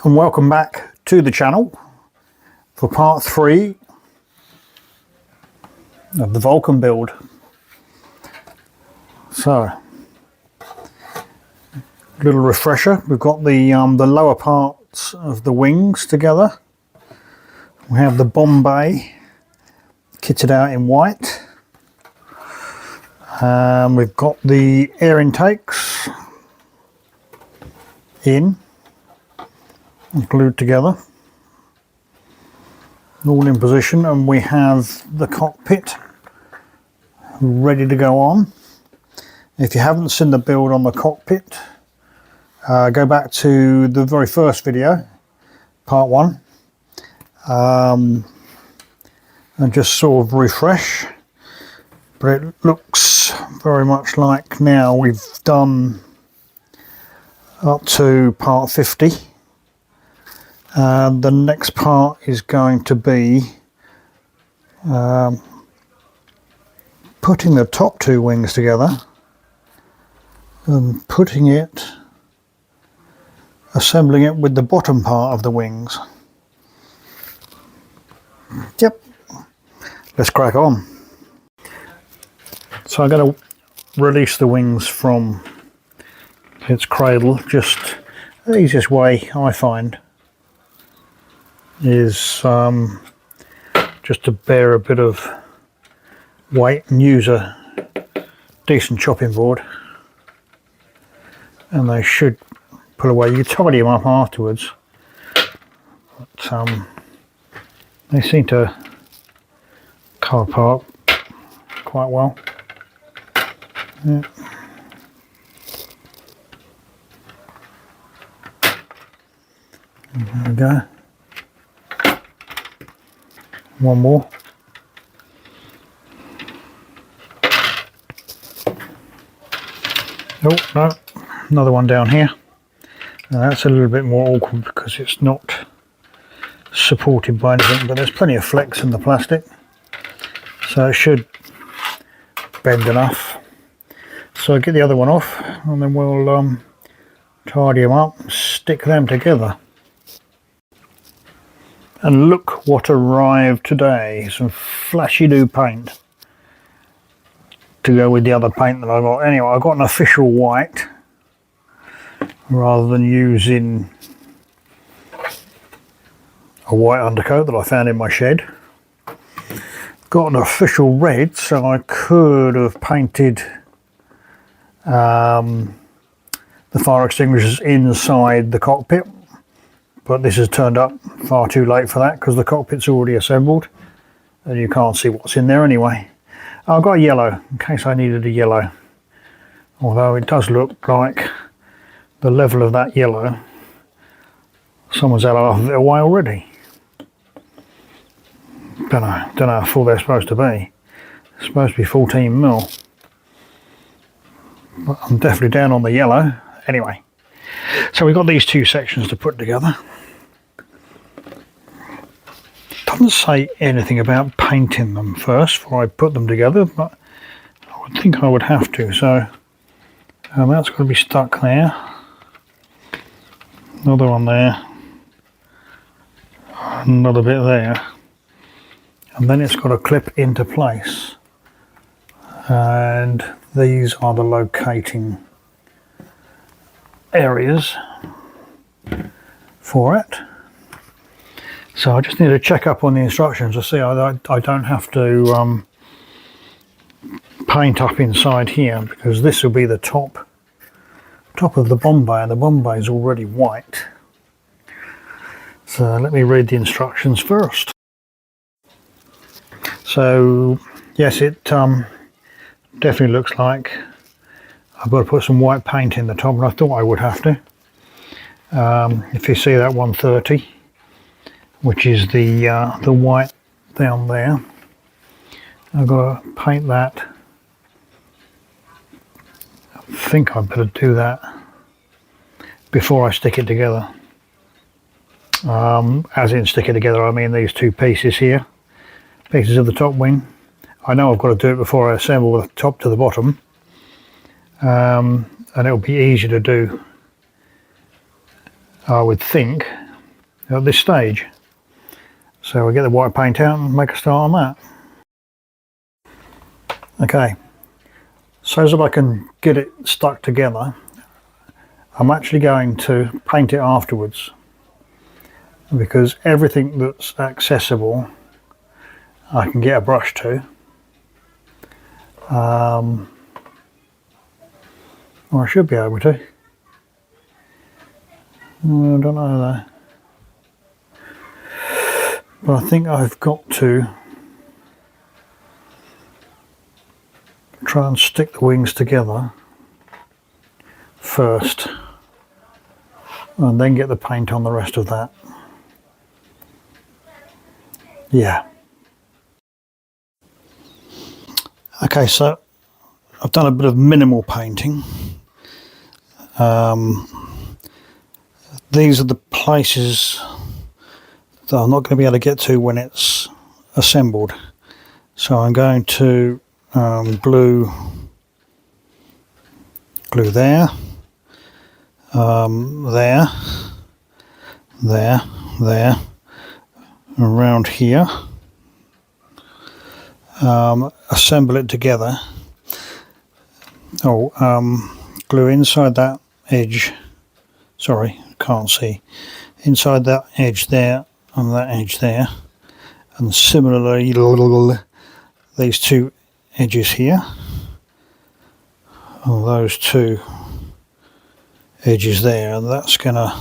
and welcome back to the channel for part 3 of the Vulcan build. So, little refresher, we've got the lower parts of the wings together. We have the bomb bay kitted out in white. We've got the air intakes in, glued together, all in position, and we have the cockpit ready to go on. If you haven't seen the build on the cockpit, go back to the very first video, part 1, and just sort of refresh. But it looks very much like now we've done up to part 50. The next part is going to be putting the top 2 wings together and assembling it with the bottom part of the wings. Yep, let's crack on. So I'm going to release the wings from its cradle. Just the easiest way I find is just to bear a bit of weight and use a decent chopping board, and they should pull away. You can tidy them up afterwards, but they seem to come apart quite well. Yeah. There we go. One more. Oh no, another one down here. Now that's a little bit more awkward because it's not supported by anything, but there's plenty of flex in the plastic, so it should bend enough. So I'll get the other one off, and then we'll tidy them up, stick them together. And look what arrived today, some flashy new paint to go with the other paint that I got. Anyway, I got an official white rather than using a white undercoat that I found in my shed. Got an official red, so I could have painted the fire extinguishers inside the cockpit, but this has turned up far too late for that because the cockpit's already assembled and you can't see what's in there anyway. I've got a yellow in case I needed a yellow, although it does look like the level of that yellow, someone's had half of it away already. Don't know how full they're supposed to be. It's supposed to be 14mm. But I'm definitely down on the yellow. Anyway, so we've got these 2 sections to put together. Doesn't say anything about painting them first before I put them together, but I would think I would have to. So that's going to be stuck there. Another one there. Another bit there. And then it's got to clip into place. And these are the locating areas for it. So I just need to check up on the instructions to see I don't have to paint up inside here, because this will be the top of the bomb bay, and the bomb bay is already white. So let me read the instructions first. So yes, it definitely looks like I've got to put some white paint in the top, and I thought I would have to. If you see that 130, which is the white down there, I've got to paint that. I think I better do that before I stick it together. As in stick it together, I mean these 2 pieces here, pieces of the top wing. I know I've got to do it before I assemble the top to the bottom, and it'll be easier to do, I would think, at this stage. So we get the white paint out and make a start on that. Okay, so that I can get it stuck together, I'm actually going to paint it afterwards, because everything that's accessible I can get a brush to. Or I should be able to. I don't know though. But I think I've got to try and stick the wings together first, and then get the paint on the rest of that. Yeah. Okay, so I've done a bit of minimal painting. These are the places that I'm not going to be able to get to when it's assembled. So I'm going to glue there, there, around here. Assemble it together. Glue inside that edge. Sorry, can't see. Inside that edge there and that edge there, and similarly these two edges here, and those two edges there, and that's gonna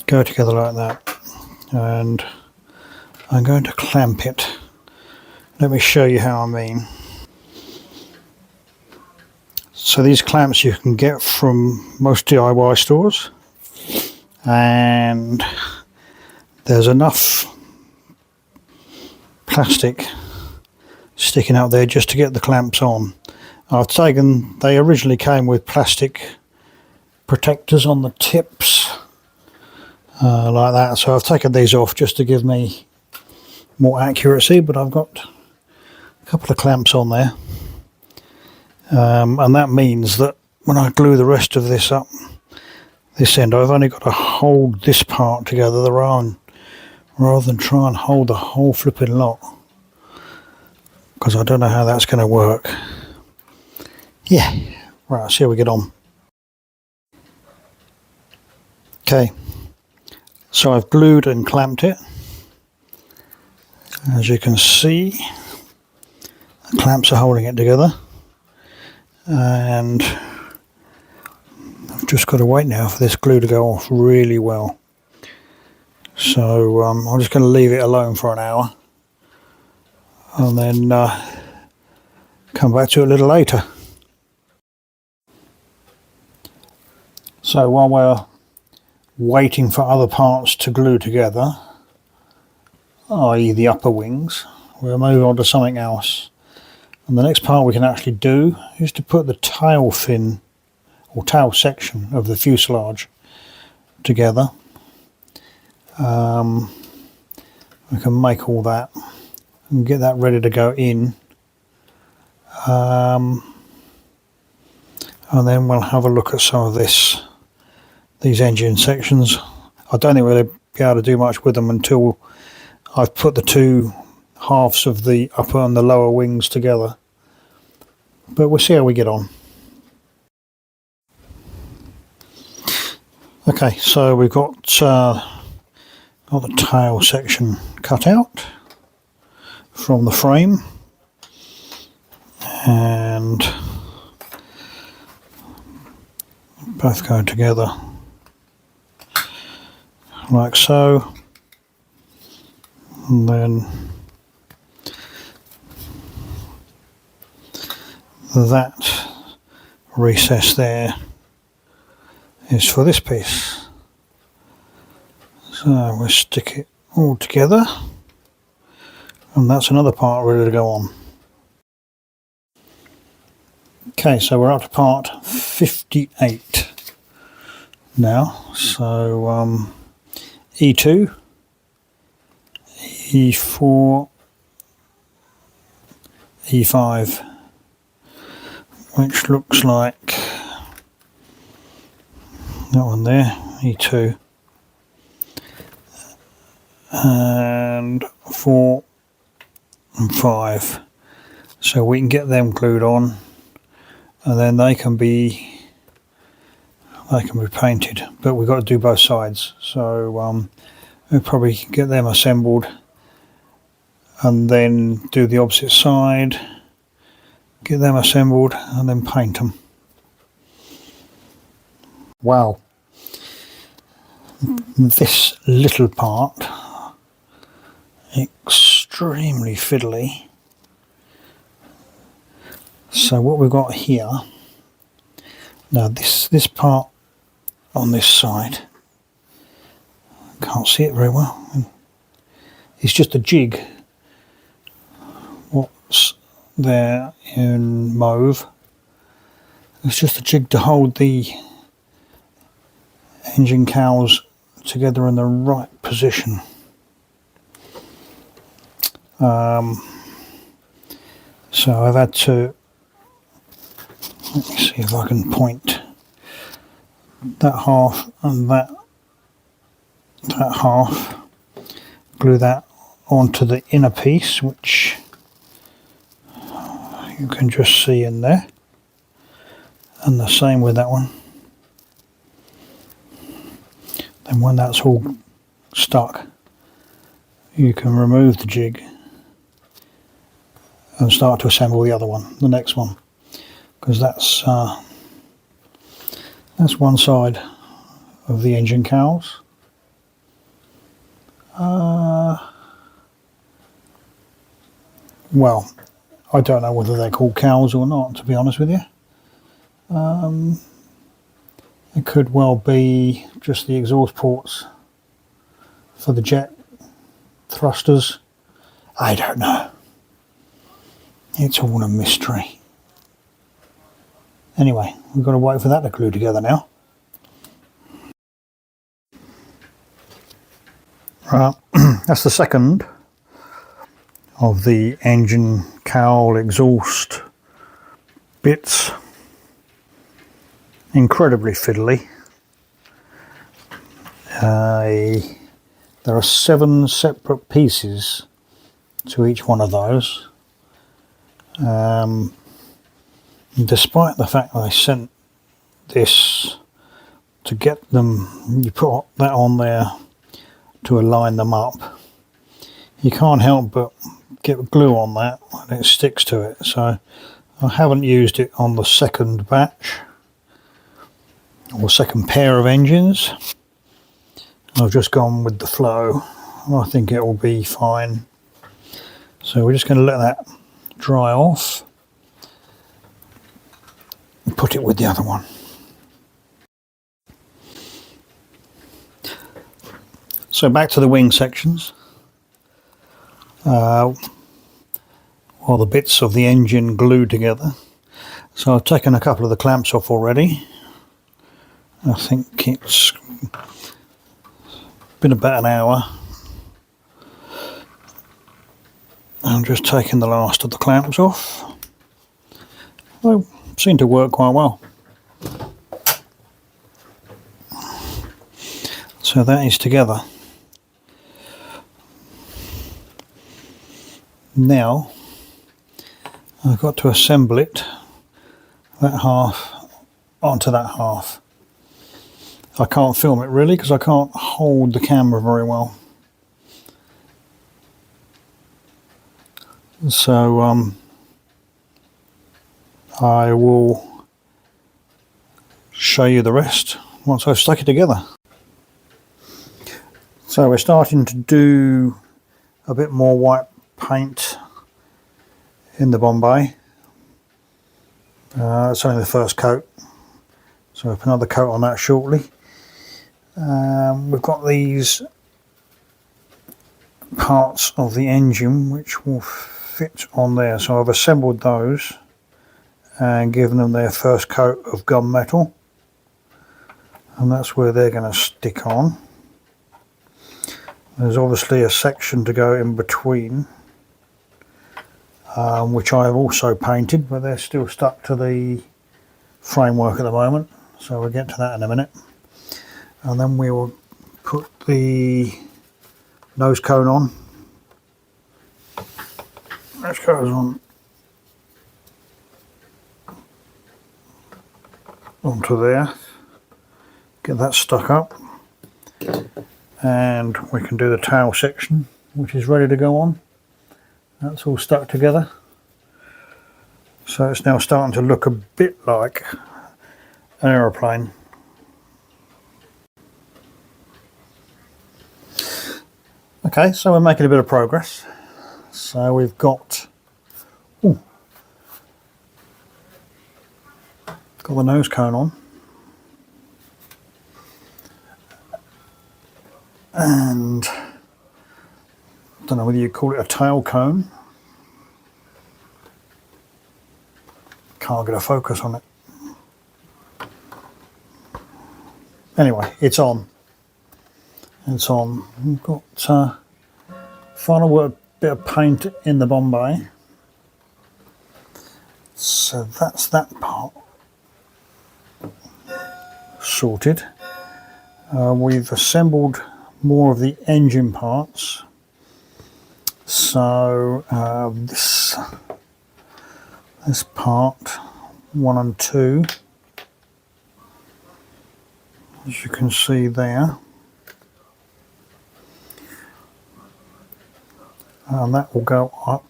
go together like that. And I'm going to clamp it. Let me show you how I mean. So these clamps you can get from most DIY stores, and there's enough plastic sticking out there just to get the clamps on. They originally came with plastic protectors on the tips, like that, so I've taken these off just to give me more accuracy, but I've got a couple of clamps on there, and that means that when I glue the rest of this up this end, I've only got to hold this part together rather than try and hold the whole flipping lot, because I don't know how that's going to work. Yeah, right, let's see how we get on. Okay, so I've glued and clamped it. As you can see, the clamps are holding it together, and I've just got to wait now for this glue to go off really well. So I'm just going to leave it alone for an hour, and then come back to it a little later. So while we're waiting for other parts to glue together, i.e. the upper wings, we'll move on to something else. And the next part we can actually do is to put the tail fin or tail section of the fuselage together. We can make all that and get that ready to go in, and then we'll have a look at some of these engine sections. I don't think we'll be able to do much with them until I've put the two halves of the upper and the lower wings together, but we'll see how we get on. Okay, so we've got the tail section cut out from the frame, and both go together like so, and then that recess there is for this piece. So we'll stick it all together, and that's another part ready to go on. Okay, so we're up to part 58 now. So E2, E4, E5, which looks like that one there, E2. and 4 and 5, so we can get them glued on, and then they can be painted, but we've got to do both sides. So we'll probably get them assembled and then do the opposite side, get them assembled and then paint them. Wow, this little part, extremely fiddly. So what we've got here, now this part on this side, can't see it very well, it's just a jig. What's there in mauve, it's just a jig to hold the engine cowls together in the right position. So I've had to, let me see if I can point that half and that half, glue that onto the inner piece, which you can just see in there, and the same with that one. Then when that's all stuck, you can remove the jig and start to assemble the other one, the next one, because that's one side of the engine cowls. Well, I don't know whether they're called cowls or not, to be honest with you. It could well be just the exhaust ports for the jet thrusters. I don't know. It's all a mystery. Anyway, we've got to wait for that to glue together now. Right, that's the second of the engine cowl exhaust bits. Incredibly fiddly. There are 7 separate pieces to each one of those. Despite the fact that I sent this to get them, you put that on there to align them up, you can't help but get glue on that and it sticks to it. So I haven't used it on the second batch or second pair of engines. I've just gone with the flow. I think it will be fine. So we're just going to let that dry off and put it with the other one. So back to the wing sections. All the bits of the engine glued together. So I've taken a couple of the clamps off already. I think it's been about an hour. I'm just taking the last of the clamps off. They seem to work quite well. So that is together. Now I've got to assemble it, that half onto that half. I can't film it really because I can't hold the camera very well. So I will show you the rest once I've stuck it together. So we're starting to do a bit more white paint in the Bombay. It's only the first coat, so I'll put another coat on that shortly. We've got these parts of the engine which will fit on there, so I've assembled those and given them their first coat of gunmetal, and that's where they're going to stick on. There's obviously a section to go in between, which I have also painted, but they're still stuck to the framework at the moment, so we'll get to that in a minute. And then we will put the nose cone on. Nose cone's on onto there. Get that stuck up, and we can do the tail section, which is ready to go on. That's all stuck together, so it's now starting to look a bit like an aeroplane. Okay, so we're making a bit of progress. So we've got the nose cone on, and I don't know whether you call it a tail cone. Can't get a focus on it. Anyway, it's on. It's on. We've got final work, bit of paint in the Bombay. So that's that part sorted. We've assembled more of the engine parts. So this part 1 and 2, as you can see there, and that will go up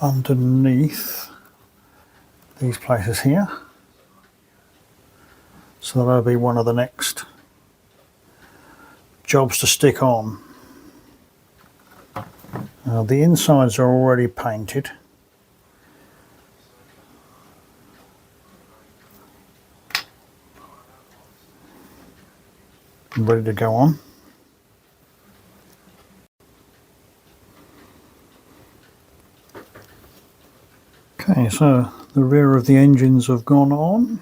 underneath these places here. So that'll be one of the next jobs to stick on. The insides are already painted. Ready to go on. Okay, so the rear of the engines have gone on.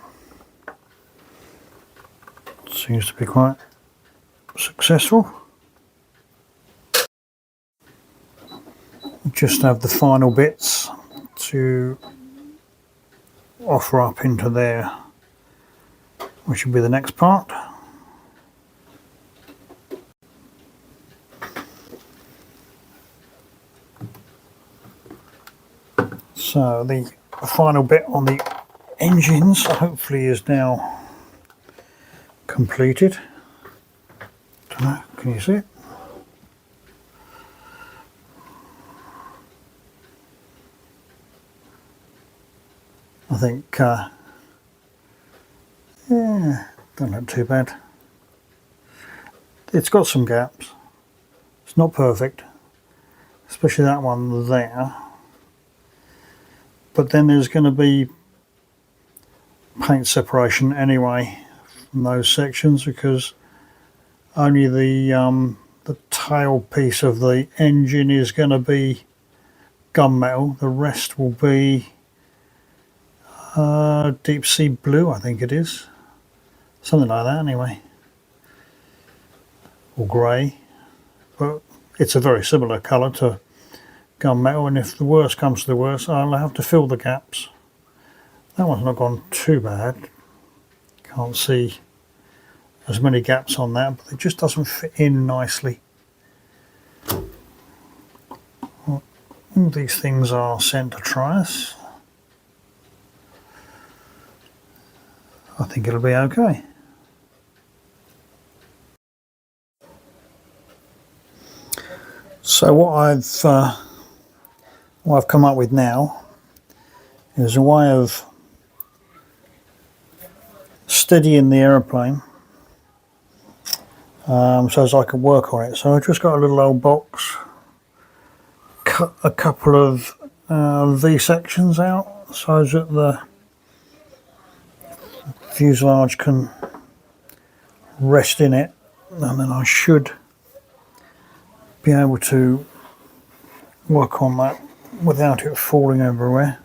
Seems to be quite successful. Just have the final bits to offer up into there, which will be the next part. So the final bit on the engines hopefully is now completed. Don't know, can you see it? I think, yeah, don't look too bad. It's got some gaps. It's not perfect, especially that one there. But then there's going to be paint separation anyway from those sections, because only the tail piece of the engine is going to be gunmetal. The rest will be deep sea blue, I think it is, something like that anyway, or grey, but it's a very similar colour to gunmetal, and if the worst comes to the worst, I'll have to fill the gaps. That one's not gone too bad. Can't see as many gaps on that, but it just doesn't fit in nicely. All these things are sent to trials. I think it'll be okay. So what I've come up with now is a way of steadying the aeroplane, so as I can work on it. So I've just got a little old box, cut a couple of V sections out so that the fuselage can rest in it, and then I should be able to work on that without it falling everywhere.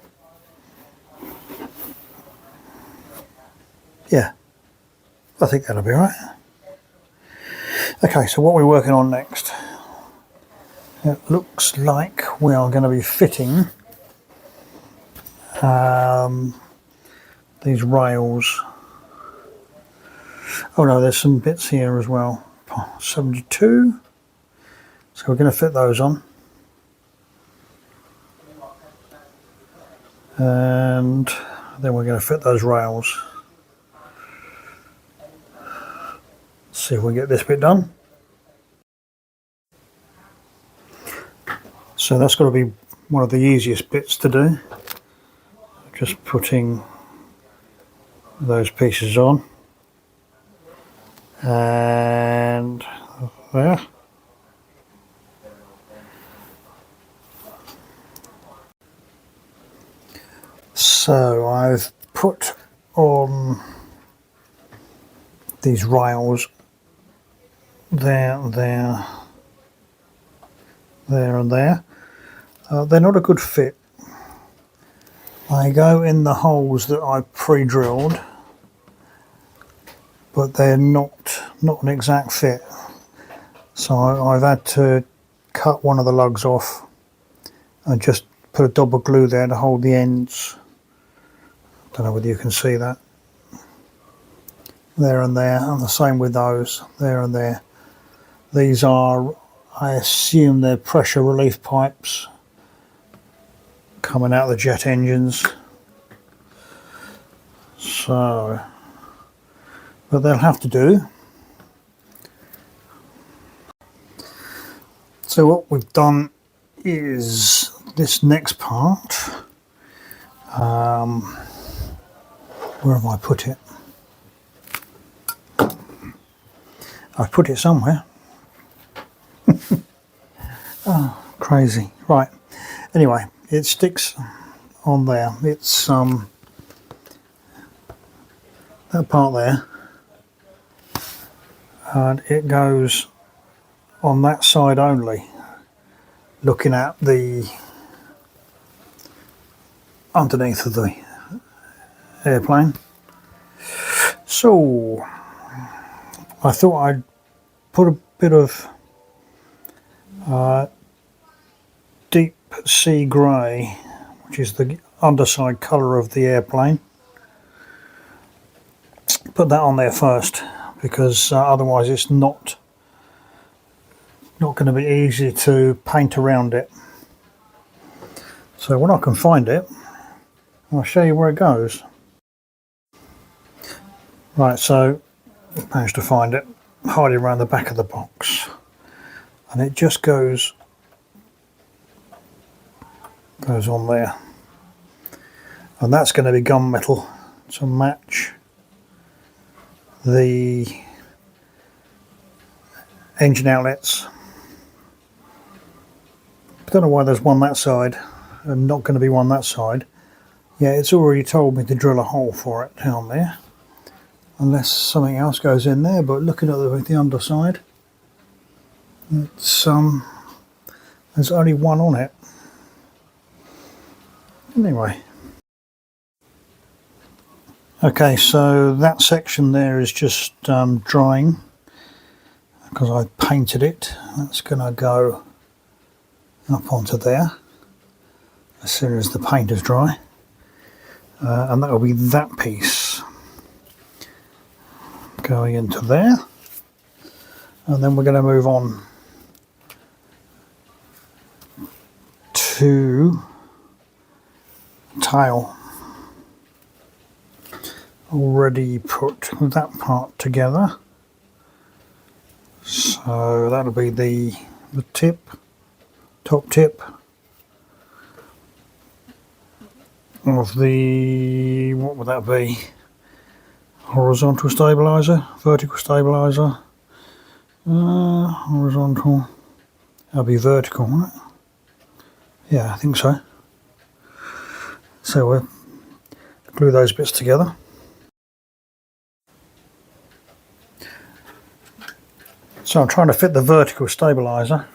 Yeah, I think that'll be right. Okay, so what we're working on next, it looks like we are going to be fitting these rails. Oh no, there's some bits here as well. 72. So we're going to fit those on. And then we're going to fit those rails. Let's see if we get this bit done. So that's got to be one of the easiest bits to do. Just putting those pieces on. And there. So I've put on these rails there, there, there and there. They're not a good fit. They go in the holes that I pre-drilled, but they're not an exact fit. So I've had to cut one of the lugs off and just put a dab of glue there to hold the ends. Don't know whether you can see that. There and there, and the same with those, there and there. These are, I assume they're pressure relief pipes coming out of the jet engines. So, but they'll have to do. So what we've done is this next part. Where have I put it? I've put it somewhere. Oh, crazy. Right. Anyway, it sticks on there. It's that part there. And it goes on that side only, looking at the underneath of the airplane. So I thought I'd put a bit of deep sea grey, which is the underside colour of the airplane. Put that on there first, because otherwise it's not going to be easy to paint around it. So when I can find it, I'll show you where it goes. Right, so I managed to find it, hiding around the back of the box, and it just goes on there, and that's going to be gunmetal to match the engine outlets. I don't know why there's one that side and not going to be one that side. Yeah, it's already told me to drill a hole for it down there, unless something else goes in there. But looking at the underside, it's there's only one on it. Anyway, okay, so that section there is just drying because I painted it. That's going to go up onto there as soon as the paint is dry, and that will be that piece going into there, and then we're going to move on to tail. Already put that part together, so that'll be the tip, top tip of the, what would that be, horizontal stabilizer, vertical stabilizer, horizontal, that'll be vertical, won't it? Yeah, I think so. So we'll glue those bits together. So I'm trying to fit the vertical stabilizer.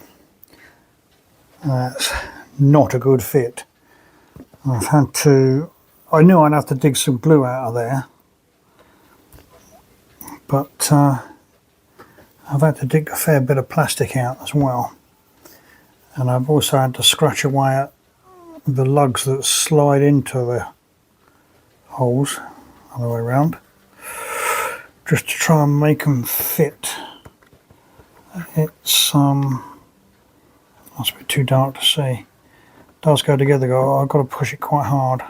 That's not a good fit. I've had to, I knew I'd have to dig some glue out of there, but I've had to dig a fair bit of plastic out as well, and I've also had to scratch away at the lugs that slide into the holes on the way around, just to try and make them fit It's must be too dark to see. It does go together. I've got to push it quite hard.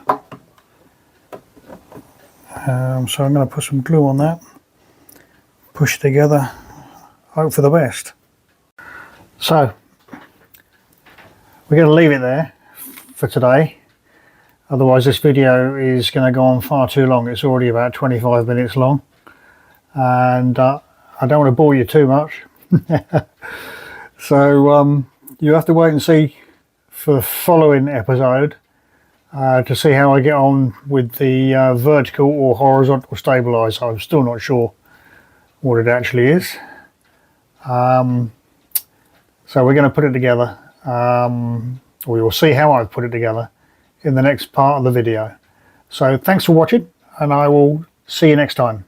So I'm going to put some glue on that, push it together, hope for the best. So we're going to leave it there for today, otherwise this video is going to go on far too long. It's already about 25 minutes long, and I don't want to bore you too much. So you have to wait and see for the following episode to see how I get on with the vertical or horizontal stabilizer. I'm still not sure what it actually is. So we're going to put it together. We will see how I've put it together in the next part of the video. So thanks for watching, and I will see you next time.